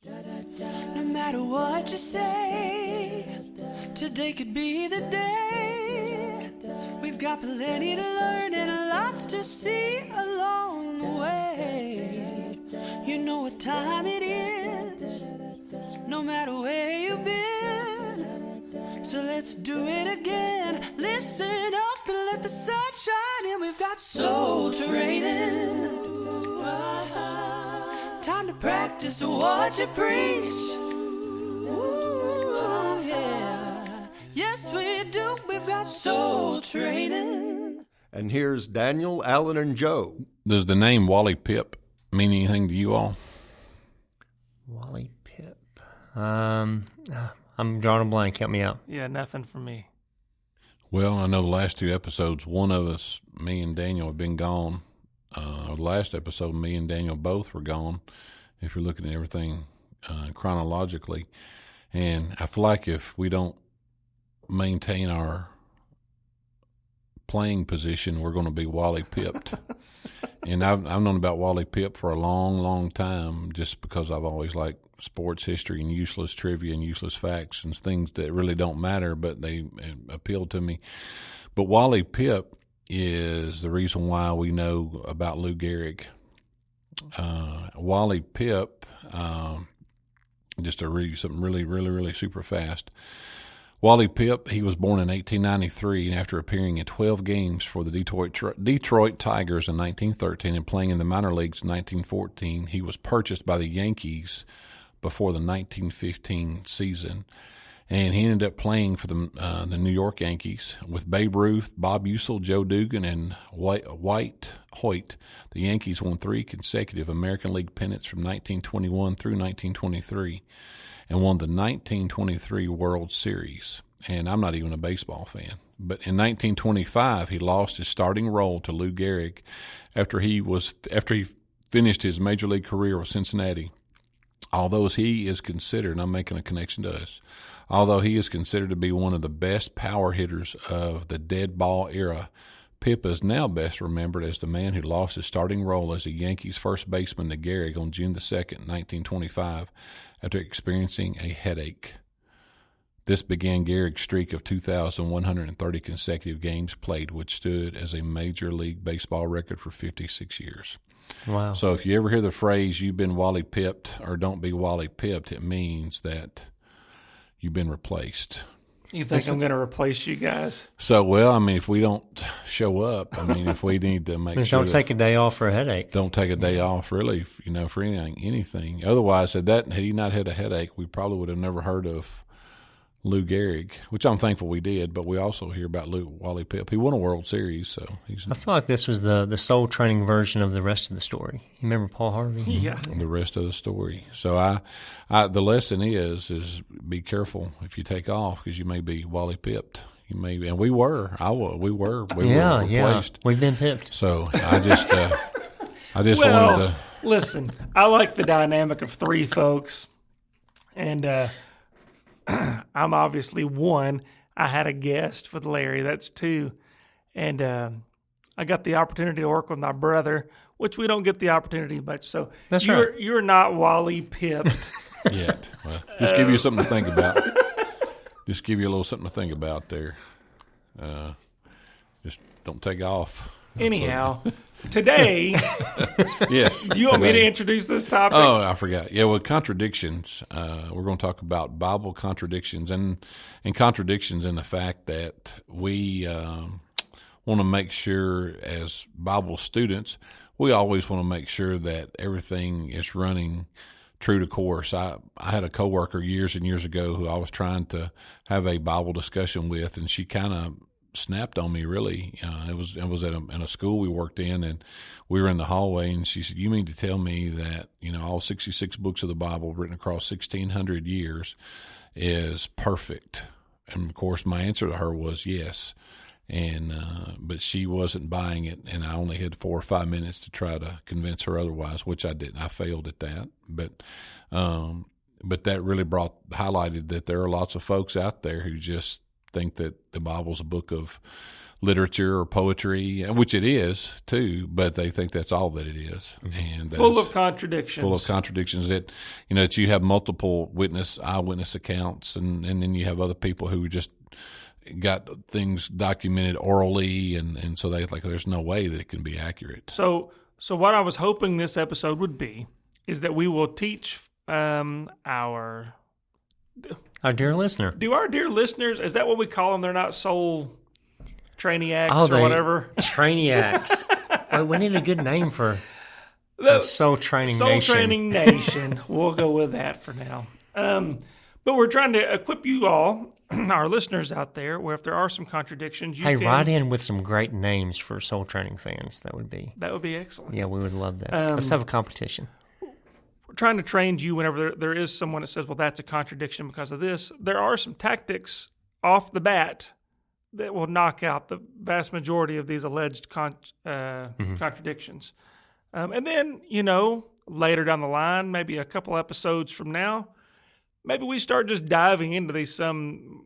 No matter what you say, today could be the day. We've got plenty to learn and lots to see along the way. You know what time it is, no matter where you've been. So let's do it again. Listen up and let the sun shine in. We've got soul training. Time to practice what you preach. Ooh, yeah. Yes, we do. We've got soul training. And here's Daniel, Alan, and Joe. Does the name Wally Pip mean anything to you all? Wally Pip. I'm drawing a blank. Help me out. Yeah, nothing for me. Well, I know the last two episodes, one of us, me and Daniel, have been gone. The last episode, me and Daniel both were gone, if you're looking at everything chronologically. And I feel like if we don't maintain our playing position, we're going to be Wally Pipped. And I've known about Wally Pip for a long, long time, just because I've always liked sports history and useless trivia and useless facts and things that really don't matter, but they appeal to me. But Wally Pip is the reason why we know about Lou Gehrig. Wally Pip, just to read something really super fast. Wally Pip, he was born in 1893, and after appearing in 12 games for the Detroit Tigers in 1913 and playing in the minor leagues in 1914, he was purchased by the Yankees before the 1915 season. And he ended up playing for the New York Yankees with Babe Ruth, Bob Ussel, Joe Dugan, and White Hoyt. The Yankees won 3 consecutive American League pennants from 1921 through 1923 and won the 1923 World Series. And I'm not even a baseball fan. But in 1925, he lost his starting role to Lou Gehrig after he finished his major league career with Cincinnati. Although he is considered, and I'm making a connection to us, although he is considered to be one of the best power hitters of the dead ball era, Pip is now best remembered as the man who lost his starting role as a Yankees first baseman to Gehrig on June the 2nd, 1925, after experiencing a headache. This began Gehrig's streak of 2,130 consecutive games played, which stood as a Major League Baseball record for 56 years. Wow. So if you ever hear the phrase, you've been Wally Pipped or don't be Wally Pipped, it means that you've been replaced. You think I'm going to replace you guys? So, well, I mean, if we don't show up, I mean, if we need to make sure. Don't take a day off for a headache. Don't take a day off, really, for anything. Otherwise, had he not had a headache, we probably would have never heard of Lou Gehrig, which I'm thankful we did, but we also hear about Wally Pip. He won a World Series, so he's. I feel like this was the soul training version of the rest of the story. You remember Paul Harvey? Yeah. The rest of the story. So the lesson is be careful if you take off because you may be Wally Pipped. You may be, and we were. We were replaced. Yeah. We've been pipped. So I just wanted to. Listen, I like the dynamic of 3 folks, and I'm obviously 1. I had a guest with Larry. That's 2. And I got the opportunity to work with my brother, which we don't get the opportunity much. So that's right. You're not Wally Pipped. Yet. Well, just give you something to think about. Just give you a little something to think about there. Just don't take off. Anyhow, today, yes. Do you want me to introduce this topic? Oh, I forgot. Yeah, well, contradictions. We're going to talk about Bible contradictions and contradictions in the fact that we want to make sure as Bible students, we always want to make sure that everything is running true to course. I had a coworker years and years ago who I was trying to have a Bible discussion with, and she kind of snapped on me, really. It was in a school we worked in, and we were in the hallway, and she said, "You mean to tell me that all 66 books of the Bible written across 1,600 years is perfect?" And of course, my answer to her was yes. And but she wasn't buying it, and I only had 4 or 5 minutes to try to convince her otherwise, which I didn't. I failed at that, but that really highlighted that there are lots of folks out there who just think that the Bible's a book of literature or poetry, which it is too, but they think that's all that it is, and that Full is of contradictions. full of contradictions. That that you have multiple eyewitness accounts, and then you have other people who just got things documented orally, and so there's no way that it can be accurate. So what I was hoping this episode would be is that we will teach our dear listener. Do our dear listeners, is that what we call them? They're not soul trainiacs or whatever? Trainiacs. Well, we need a good name for Soul Training Soul Nation. Training Nation. We'll go with that for now. But we're trying to equip you all, our listeners out there, where if there are some contradictions, you can... write in with some great names for Soul Training fans. That would be excellent. Yeah, we would love that. Let's have a competition. We're trying to train you whenever there is someone that says, well, that's a contradiction because of this. There are some tactics off the bat that will knock out the vast majority of these alleged contradictions. And then, later down the line, maybe a couple episodes from now, maybe we start just diving into these some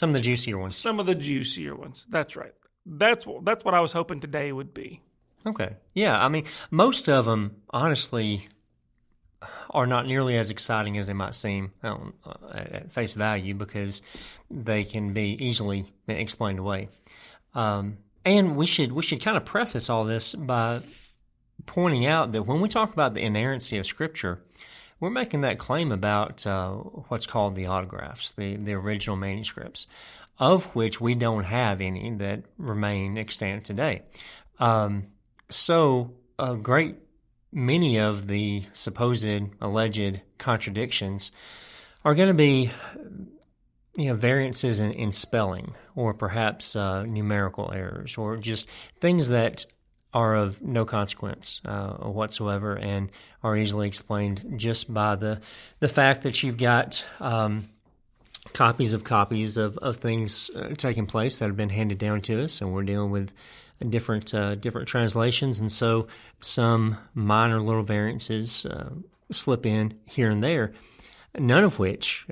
of the juicier ones. Some of the juicier ones. That's right. That's what I was hoping today would be. Okay. Yeah, I mean, most of them, honestly, are not nearly as exciting as they might seem at face value because they can be easily explained away. And we should kind of preface all this by pointing out that when we talk about the inerrancy of Scripture, we're making that claim about what's called the autographs, the original manuscripts, of which we don't have any that remain extant today. So a great many of the supposed alleged contradictions are going to be variances in spelling, or perhaps numerical errors, or just things that are of no consequence whatsoever and are easily explained just by the fact that you've got copies of things taking place that have been handed down to us, and we're dealing with different translations, and so some minor little variances slip in here and there, none of which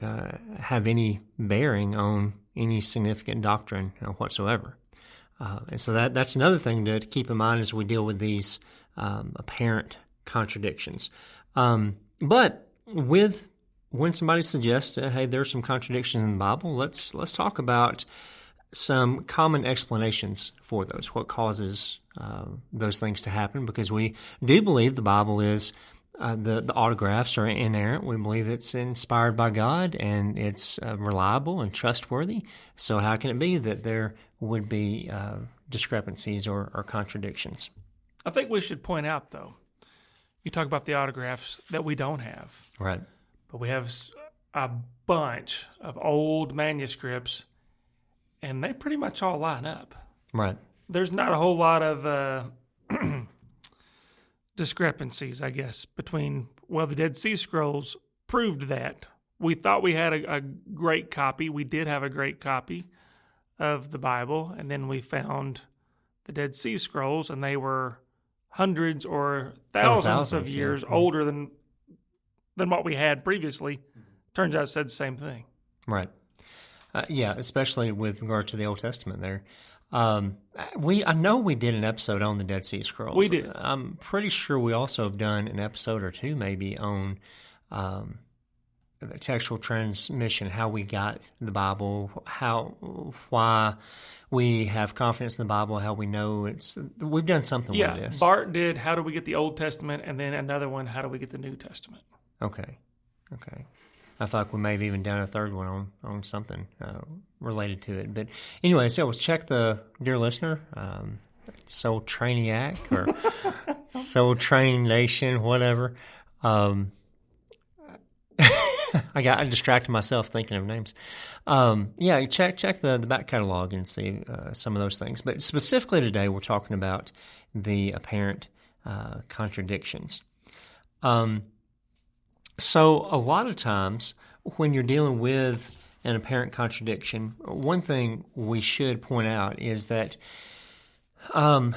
have any bearing on any significant doctrine whatsoever. And so that's another thing to keep in mind as we deal with these apparent contradictions. But when somebody suggests, hey, there's some contradictions in the Bible, let's talk about some common explanations for those, what causes those things to happen, because we do believe the Bible is, the autographs are inerrant. We believe it's inspired by God and it's reliable and trustworthy. So how can it be that there would be discrepancies or contradictions? I think we should point out, though, you talk about the autographs that we don't have. Right. But we have a bunch of old manuscripts, and they pretty much all line up. Right. There's not a whole lot of discrepancies, I guess, between, the Dead Sea Scrolls proved that. We thought we had a great copy. We did have a great copy of the Bible, and then we found the Dead Sea Scrolls, and they were hundreds or thousands of years older than what we had previously. Turns out it said the same thing. Right. Especially with regard to the Old Testament there. I know we did an episode on the Dead Sea Scrolls. We did. I'm pretty sure we also have done an episode or two maybe on the textual transmission, how we got the Bible, why we have confidence in the Bible, how we know we've done something with this. Bart did, how do we get the Old Testament, and then another one, how do we get the New Testament? Okay. I thought we may have even done a third one on something related to it. But anyway, so let's check the dear listener, Soul Trainiac or Soul Train Nation, whatever. I distracted myself thinking of names. Check the back catalog and see some of those things. But specifically today, we're talking about the apparent contradictions. So a lot of times when you're dealing with an apparent contradiction, one thing we should point out is that an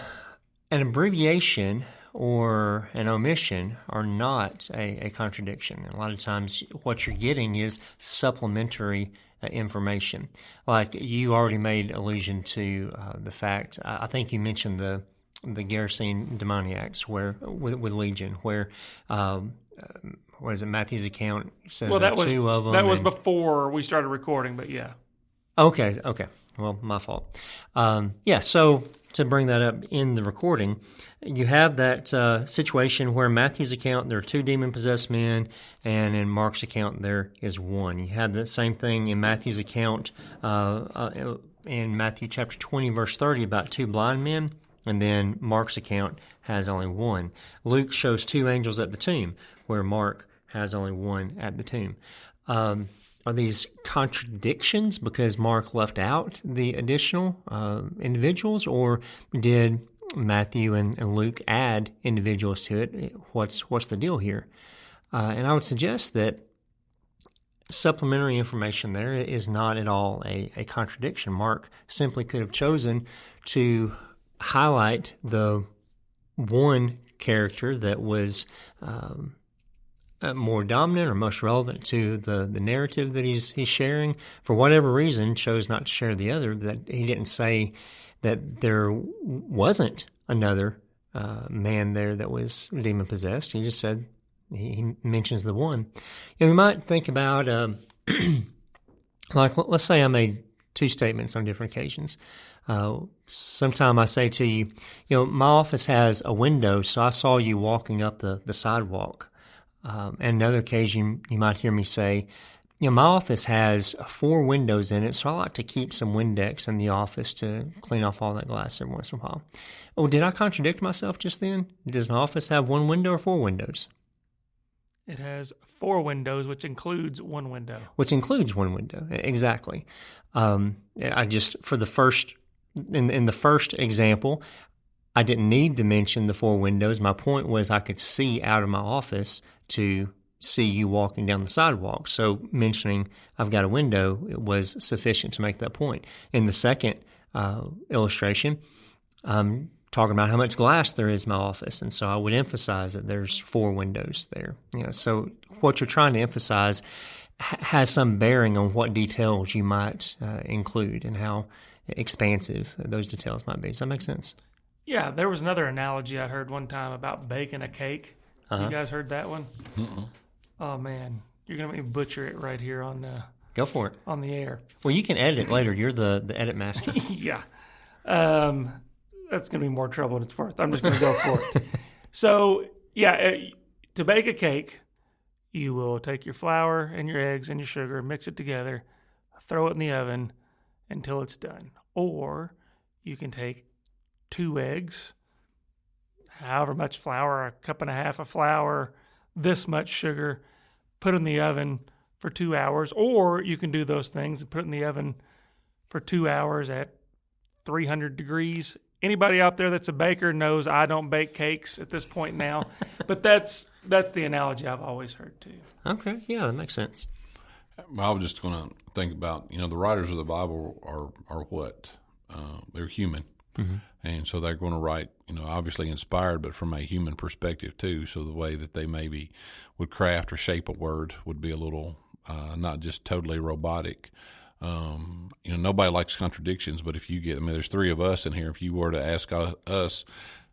abbreviation or an omission are not a contradiction. A lot of times what you're getting is supplementary information. Like you already made allusion to the fact, I think you mentioned the Gerasene demoniacs with Legion, where what is it? Matthew's account says Well, that was two of them. that was before we started recording, but yeah. Okay. Well, my fault. So to bring that up in the recording, you have that situation where in Matthew's account there are 2 demon-possessed men, and in Mark's account there is 1. You had the same thing in Matthew's account in Matthew chapter 20, verse 30, about 2 blind men, and then Mark's account has only 1. Luke shows 2 angels at the tomb, where Mark has only 1 at the tomb. Are these contradictions because Mark left out the additional individuals, or did Matthew and Luke add individuals to it? What's the deal here? And I would suggest that supplementary information there is not at all a contradiction. Mark simply could have chosen to highlight the one character that was more dominant or most relevant to the narrative that he's sharing. For whatever reason, chose not to share the other. That he didn't say that there wasn't another man there that was demon possessed. He just said he mentions the one. We might think about like let's say I made 2 statements on different occasions. Sometime I say to you, my office has a window, so I saw you walking up the sidewalk. And another occasion, you might hear me say, my office has 4 windows in it, so I like to keep some Windex in the office to clean off all that glass every once in a while. Oh, did I contradict myself just then? Does my office have 1 window or 4 windows? It has 4 windows, which includes 1 window. Which includes 1 window, exactly. I just, for the first, in the first example, I didn't need to mention the 4 windows. My point was I could see out of my office to see you walking down the sidewalk. So mentioning I've got a window was sufficient to make that point. In the second illustration, I'm talking about how much glass there is in my office, and so I would emphasize that there's 4 windows there. So what you're trying to emphasize has some bearing on what details you might include and how expansive those details might be. Does that make sense? Yeah, there was another analogy I heard one time about baking a cake. You guys heard that one? Oh, man. You're going to make me butcher it right here on Go for it. On the air. Well, you can edit it later. You're the edit master. Yeah. That's going to be more trouble than it's worth. I'm just going to go for it. So, yeah, to bake a cake, you will take your flour and your eggs and your sugar, mix it together, throw it in the oven until it's done. Or you can take 2 eggs, however much flour, 1.5 cups of flour, this much sugar, put in the oven for 2 hours. Or you can do those things and put it in the oven for 2 hours at 300 degrees. Anybody out there that's a baker knows I don't bake cakes at this point now, but that's the analogy I've always heard too. Okay, yeah, that makes sense. I was just going to think about, the writers of the Bible are what? They're human. Mm-hmm. And so they're going to write, obviously inspired, but from a human perspective too. So the way that they maybe would craft or shape a word would be a little not just totally robotic. Nobody likes contradictions, but if you there's 3 of us in here. If you were to ask us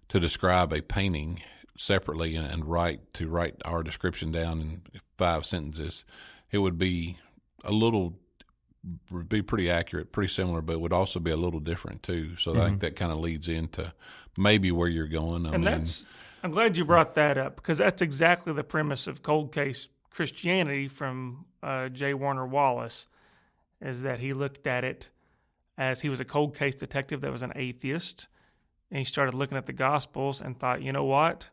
to describe a painting separately and write our description down in 5 sentences, it would be pretty accurate, pretty similar, but it would also be a little different too. So I think that kind of leads into maybe where you're going. I'm glad you brought that up, because that's exactly the premise of cold case Christianity from J. Warner Wallace, is that he looked at it as he was a cold case detective that was an atheist, and he started looking at the Gospels and thought, you know what?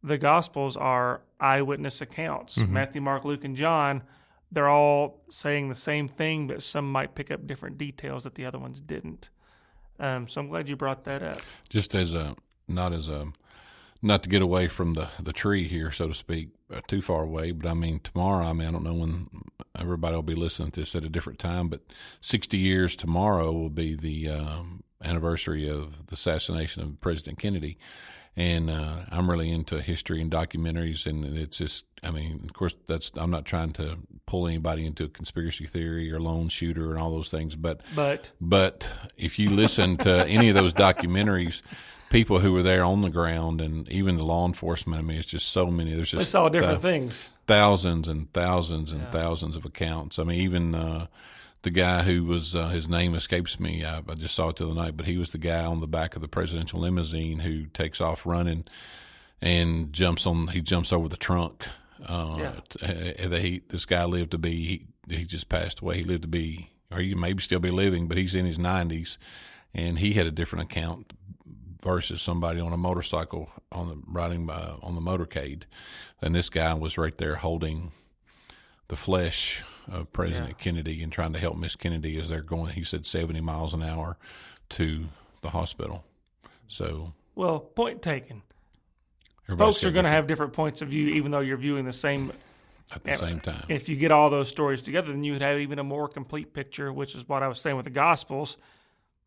The Gospels are eyewitness accounts. Matthew, Mark, Luke, and John, they're all saying the same thing, but some might pick up different details that the other ones didn't. So I'm glad you brought that up. Just not to get away from the tree here, so to speak, too far away, but tomorrow, I don't know when everybody will be listening to this at a different time, but 60 years tomorrow will be the anniversary of the assassination of President Kennedy. And I'm really into history and documentaries, and it's just, of course, I'm not trying to pull anybody into a conspiracy theory or lone shooter and all those things. But if you listen to any of those documentaries, people who were there on the ground and even the law enforcement, I mean, it's just so many. There's just they saw different things. Thousands and thousands and thousands of accounts. I mean, even the guy who was his name escapes me. I just saw it the other night, but he was the guy on the back of the presidential limousine who takes off running and jumps over the trunk. This guy lived to be. He just passed away. He lived to be, or he maybe still be living, but he's in his 90s, and he had a different account versus somebody on a motorcycle riding on the motorcade. And this guy was right there holding the flesh of President Kennedy and trying to help Miss Kennedy as they're going, he said 70 miles an hour to the hospital. So, well, point taken. Folks are going to have different points of view, even though you're viewing the same at the same time. If you get all those stories together, then you would have even a more complete picture, which is what I was saying with the Gospels.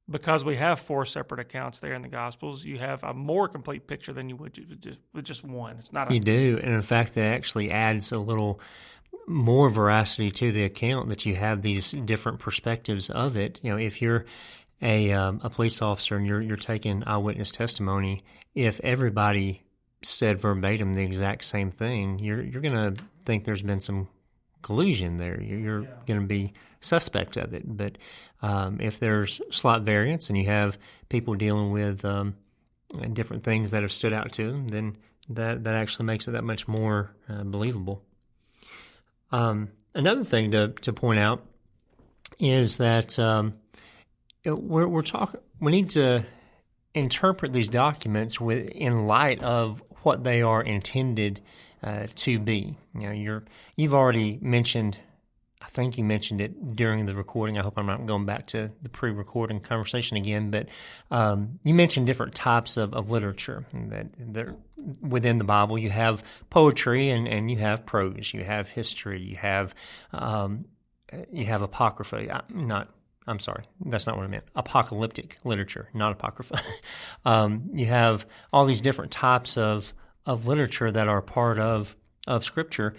Because we have 4 separate accounts there in the Gospels, you have a more complete picture than you would with just one. It's not. You do, and in fact, that actually adds a little more veracity to the account that you have these different perspectives of it. You know, if you're a police officer and you're taking eyewitness testimony, if everybody said verbatim the exact same thing, you're going to think there's been some collusion there. You're going to be suspect of it. But if there's slight variance and you have people dealing with different things that have stood out to them, then that actually makes it that much more believable. Another thing to point out is that we need to interpret these documents in light of what they are intended to be. You know, you've already mentioned, I think you mentioned it during the recording. I hope I'm not going back to the pre-recording conversation again, but you mentioned different types of literature that within the Bible. You have poetry and you have prose. You have history. You have apocrypha. I'm sorry, that's not what I meant. Apocalyptic literature, not apocrypha. You have all these different types of literature that are part of Scripture,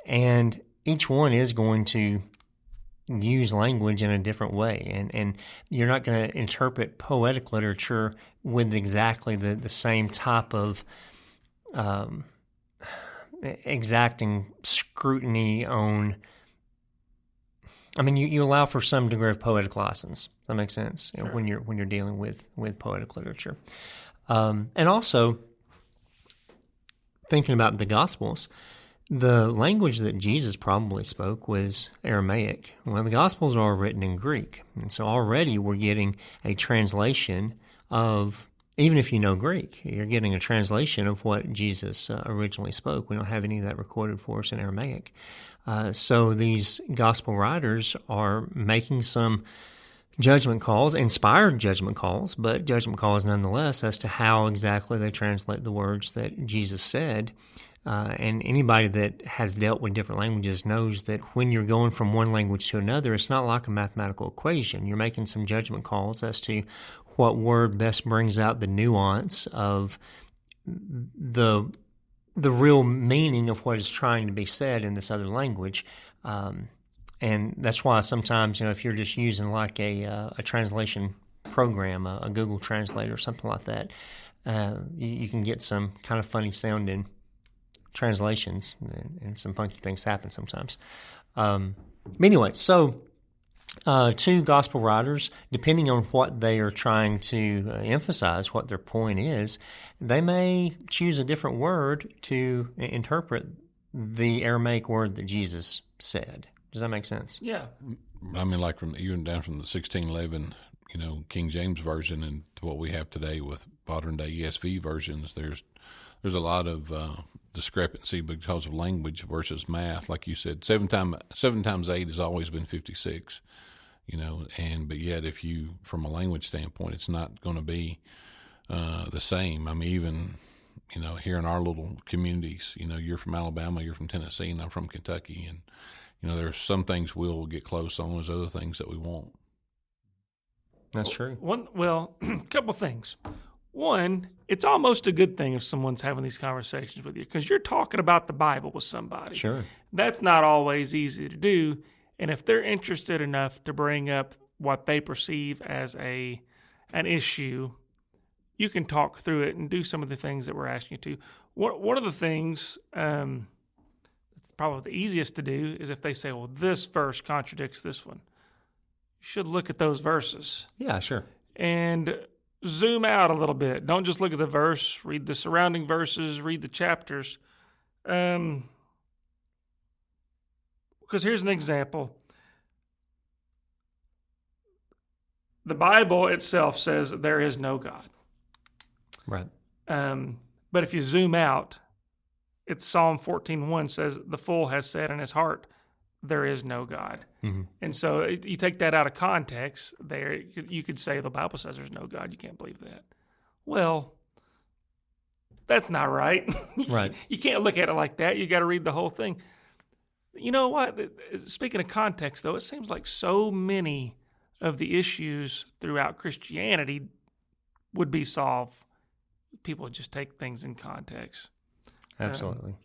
and each one is going to use language in a different way. And you're not going to interpret poetic literature with exactly the same type of exacting scrutiny on. I mean, you allow for some degree of poetic license. Does that make sense? Sure. When you're dealing with poetic literature, and also thinking about the Gospels, the language that Jesus probably spoke was Aramaic. Well, the Gospels are written in Greek, and so already we're getting a translation of. Even if you know Greek, you're getting a translation of what Jesus originally spoke. We don't have any of that recorded for us in Aramaic. So these gospel writers are making some judgment calls, inspired judgment calls, but judgment calls nonetheless as to how exactly they translate the words that Jesus said. And anybody that has dealt with different languages knows that when you're going from one language to another, it's not like a mathematical equation. You're making some judgment calls as to what word best brings out the nuance of the real meaning of what is trying to be said in this other language. And that's why sometimes, if you're just using like a translation program, a Google Translate or something like that, you can get some kind of funny sounding translations, and some funky things happen sometimes. Anyway, so two gospel writers, depending on what they are trying to emphasize, what their point is, they may choose a different word to interpret the Aramaic word that Jesus said. Does that make sense? Yeah. I mean, like even down from the 1611, King James Version and to what we have today with modern day ESV versions, there's a lot of discrepancy because of language versus math. Like you said, 7 times 8 has always been 56, but yet if you, from a language standpoint, it's not going to be the same. I mean, even, here in our little communities, you're from Alabama, you're from Tennessee, and I'm from Kentucky, and, there's some things we'll get close on, there's other things that we won't. That's true. A couple things. One, it's almost a good thing if someone's having these conversations with you because you're talking about the Bible with somebody. Sure. That's not always easy to do. And if they're interested enough to bring up what they perceive as an issue, you can talk through it and do some of the things that we're asking you to. One of the things that's probably the easiest to do is if they say, well, this verse contradicts this one. You should look at those verses. Yeah, sure. And zoom out a little bit. Don't just look at the verse, read the surrounding verses, read the chapters. Because here's an example. The Bible itself says that there is no God. Right. But if you zoom out, it's Psalm 14:1 says, the fool has said in his heart, there is no God. Mm-hmm. And so you take that out of context there, you could say the Bible says there's no God. You can't believe that. Well, that's not right. Right. You can't look at it like that. You got to read the whole thing. You know what? Speaking of context, though, it seems like so many of the issues throughout Christianity would be solved. People would just take things in context. Absolutely.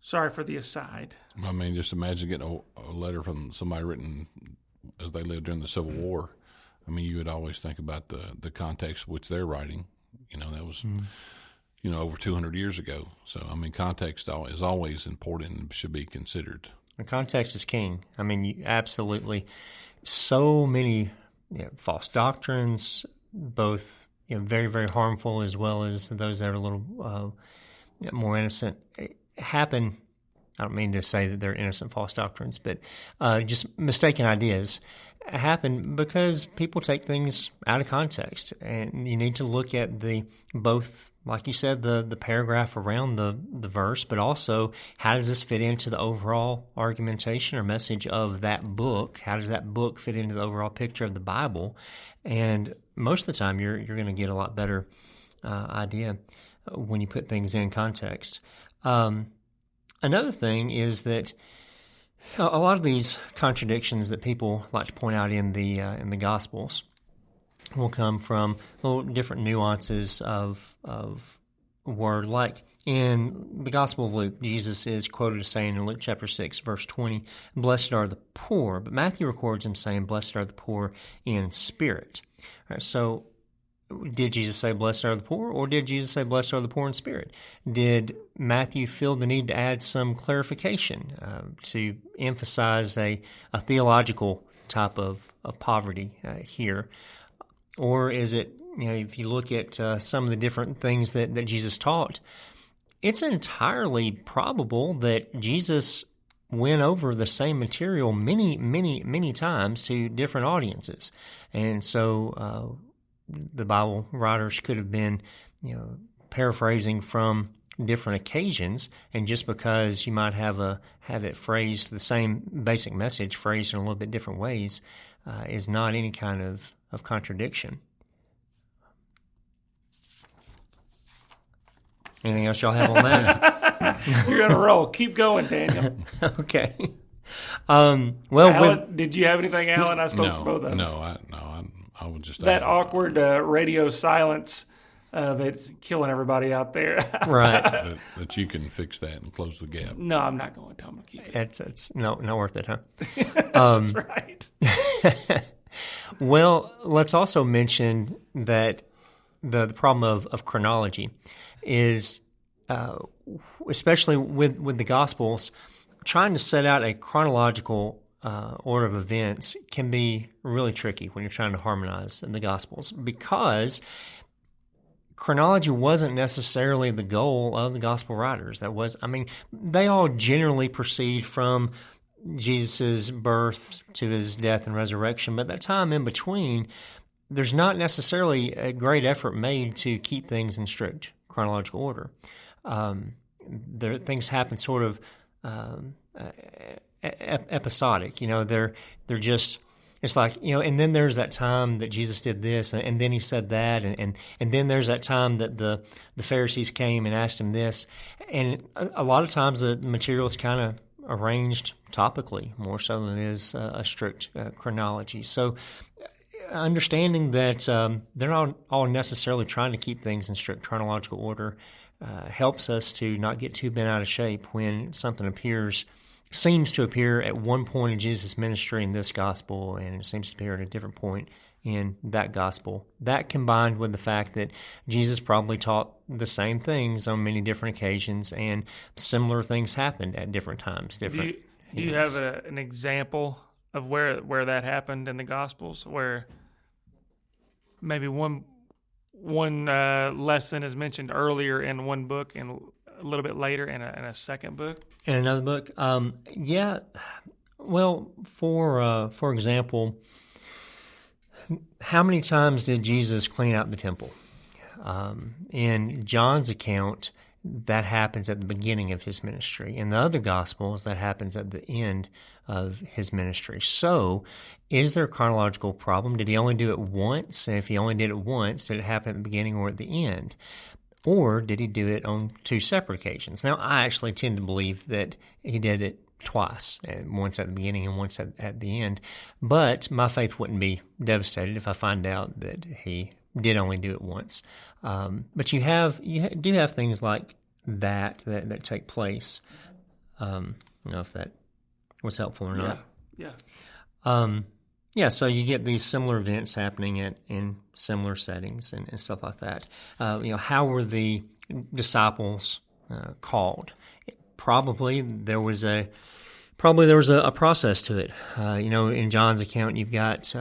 Sorry for the aside. I mean, just imagine getting a letter from somebody written as they lived during the Civil War. I mean, you would always think about the context which they're writing. You know, that was, over 200 years ago. So, I mean, context is always important and should be considered. And context is king. I mean, you absolutely, so many false doctrines, both very, very harmful as well as those that are a little more innocent, happen. I don't mean to say that they're innocent false doctrines, but just mistaken ideas happen because people take things out of context. And you need to look at both, like you said, the paragraph around the verse, but also how does this fit into the overall argumentation or message of that book? How does that book fit into the overall picture of the Bible? And most of the time, you're going to get a lot better idea when you put things in context. Another thing is that a lot of these contradictions that people like to point out in the Gospels will come from little different nuances of word. Like in the Gospel of Luke, Jesus is quoted as saying in Luke chapter 6, verse 20, "Blessed are the poor." But Matthew records him saying, "Blessed are the poor in spirit." All right, so did Jesus say, "Blessed are the poor," or did Jesus say, "Blessed are the poor in spirit"? Did Matthew feel the need to add some clarification to emphasize a theological type of poverty here? Or is it, if you look at some of the different things that Jesus taught, it's entirely probable that Jesus went over the same material many, many, many times to different audiences. And so the Bible writers could have been, paraphrasing from different occasions, and just because you might have it phrased, the same basic message phrased in a little bit different ways, is not any kind of contradiction. Anything else y'all have on that? You're on a roll. Keep going, Daniel. Okay. Alan, did you have anything, Alan? I spoke for both of us. No, I would just that awkward radio silence that's killing everybody out there. Right. that you can fix that and close the gap. No, I'm not going to. I'm going to keep it. It's not worth it, huh? That's right. Well, let's also mention that the problem of chronology is, especially with the Gospels, trying to set out a chronological order of events can be really tricky when you're trying to harmonize the Gospels, because chronology wasn't necessarily the goal of the Gospel writers. They all generally proceed from Jesus' birth to his death and resurrection, but that time in between, there's not necessarily a great effort made to keep things in strict chronological order. Things happen sort of episodic. They're just, it's like, and then there's that time that Jesus did this, and then he said that, and then there's that time that the Pharisees came and asked him this, and a lot of times the material is kind of arranged topically more so than it is a strict chronology. So understanding that they're not all necessarily trying to keep things in strict chronological order helps us to not get too bent out of shape when something appears seems to appear at one point in Jesus' ministry in this gospel, and it seems to appear at a different point in that gospel. That combined with the fact that Jesus probably taught the same things on many different occasions, and similar things happened at different times. Do you have an example of where that happened in the Gospels, where maybe one lesson is mentioned earlier in one book and a little bit later in a second book? In another book? Yeah. Well, for example, how many times did Jesus clean out the temple? In John's account, that happens at the beginning of his ministry. In the other Gospels, that happens at the end of his ministry. So, is there a chronological problem? Did he only do it once? And if he only did it once, did it happen at the beginning or at the end? Or did he do it on two separate occasions? Now, I actually tend to believe that he did it twice, once at the beginning and once at the end. But my faith wouldn't be devastated if I find out that he did only do it once. But you do have things like that take place. I don't know if that was helpful or not. Yeah. So you get these similar events happening in similar settings and stuff like that. How were the disciples called? Probably there was a process to it. In John's account, you've got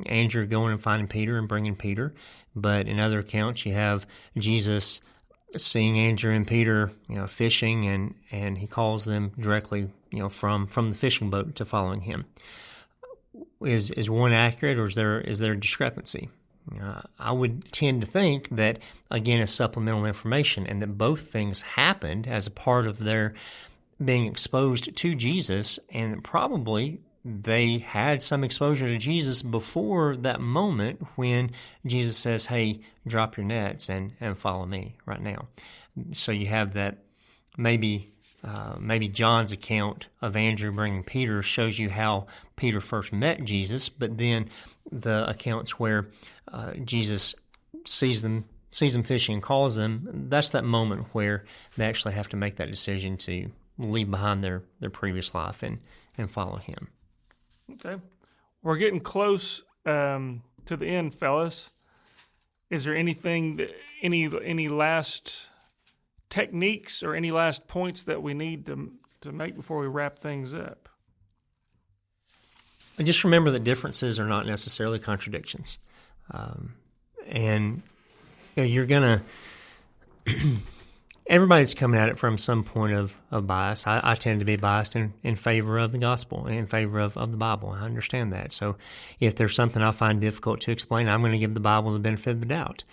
Andrew going and finding Peter and bringing Peter, but in other accounts, you have Jesus seeing Andrew and Peter, fishing, and he calls them directly, from the fishing boat to following him. Is one accurate, or is there a discrepancy? I would tend to think that, again, it's supplemental information, and that both things happened as a part of their being exposed to Jesus, and probably they had some exposure to Jesus before that moment when Jesus says, hey, drop your nets and follow me right now. So you have that maybe John's account of Andrew bringing Peter shows you how Peter first met Jesus, but then the accounts where Jesus sees them fishing and calls them, that's that moment where they actually have to make that decision to leave behind their previous life and follow him. Okay. We're getting close to the end, fellas. Is there anything, any last techniques or any last points that we need to make before we wrap things up? Just remember that differences are not necessarily contradictions. And you're going to... Everybody's coming at it from some point of bias. I tend to be biased in favor of the gospel, in favor of the Bible. I understand that. So if there's something I find difficult to explain, I'm going to give the Bible the benefit of the doubt.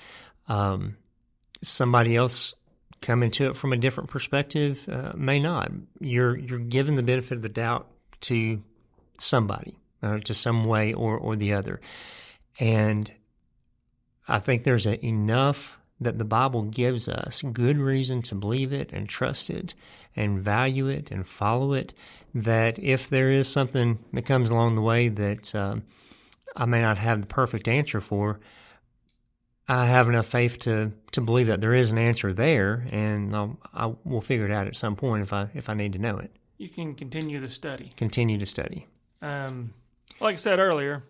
Somebody else coming to it from a different perspective may not. You're given the benefit of the doubt to somebody, to some way or the other. And I think there's enough that the Bible gives us good reason to believe it and trust it and value it and follow it, that if there is something that comes along the way that I may not have the perfect answer for, I have enough faith to believe that there is an answer there, and I will figure it out at some point if I need to know it. You can continue the study. Continue to study. Like I said earlier,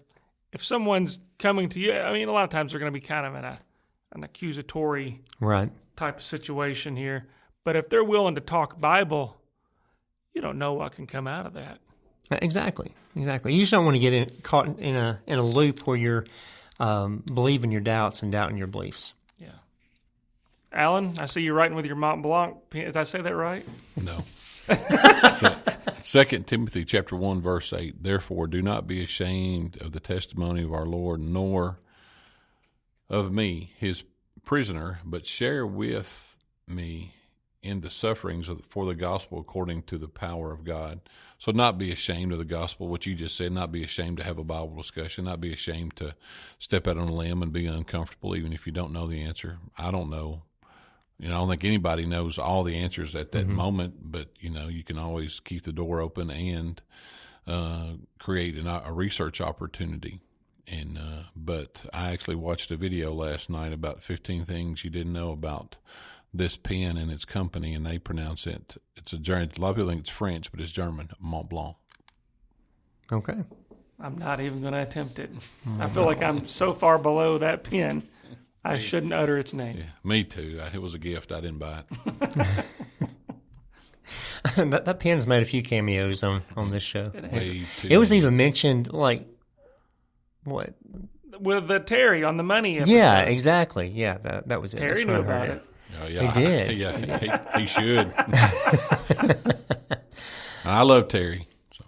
if someone's coming to you, I mean, a lot of times they're going to be kind of in an accusatory type of situation here. But if they're willing to talk Bible, you don't know what can come out of that. Exactly. You just don't want to get caught in a loop where you're believing your doubts and doubting your beliefs. Yeah. Alan, I see you writing with your Mont Blanc. Did I say that right? No. 2 Timothy chapter 1, verse 8, therefore do not be ashamed of the testimony of our Lord, nor of me, his prisoner, but share with me in the sufferings for the gospel according to the power of God. So not be ashamed of the gospel, what you just said, not be ashamed to have a Bible discussion, not be ashamed to step out on a limb and be uncomfortable, even if you don't know the answer. I don't know. I don't think anybody knows all the answers at that moment, but, you can always keep the door open and create a research opportunity. But I actually watched a video last night about 15 things you didn't know about this pen and its company, and they pronounce it. It's a German. A lot of people think it's French, but it's German. Mont Blanc. Okay. I'm not even going to attempt it. I feel like I'm so far below that pen, I shouldn't utter its name. Yeah, me too. It was a gift. I didn't buy it. that pen's made a few cameos on this show. It was even mentioned, like, what? With the Terry on the money episode. Yeah, exactly. Yeah, that was it. Terry That's knew when I heard about it. Oh, yeah, He did. Yeah, he should. I love Terry. So.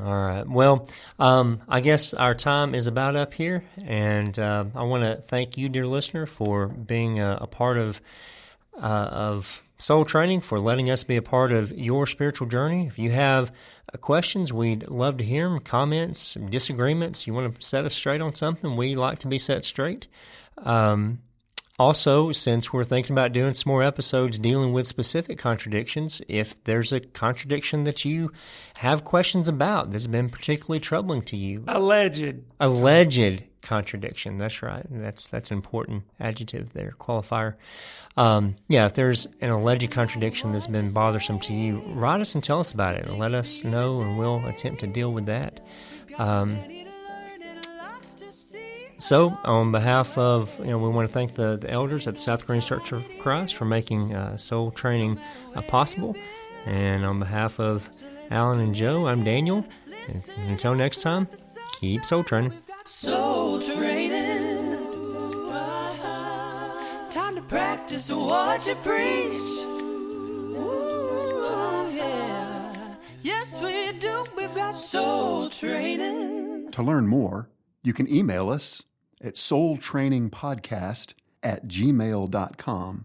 All right. Well, I guess our time is about up here, and I want to thank you, dear listener, for being a part of Soul Training, for letting us be a part of your spiritual journey. If you have questions, we'd love to hear them, comments, disagreements. You want to set us straight on something, we like to be set straight. Also, since we're thinking about doing some more episodes dealing with specific contradictions, if there's a contradiction that you have questions about that's been particularly troubling to you. Alleged contradiction, that's right. That's an important adjective there, qualifier. If there's an alleged contradiction that's been bothersome to you, write us and tell us about it. Let us know, and we'll attempt to deal with that. So, on behalf of, we want to thank the elders at the South Korean Church of Christ for making Soul Training possible. And on behalf of Alan and Joe, I'm Daniel. And until next time, keep soul training. Soul training. Time to practice what you preach. Ooh, yeah. Yes, we do. We've got soul training. To learn more, you can email us at soultrainingpodcast@gmail.com,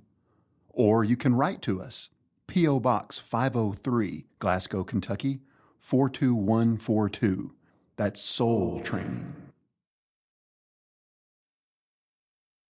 or you can write to us, P.O. Box 503, Glasgow, Kentucky, 42142. That's Soul Training.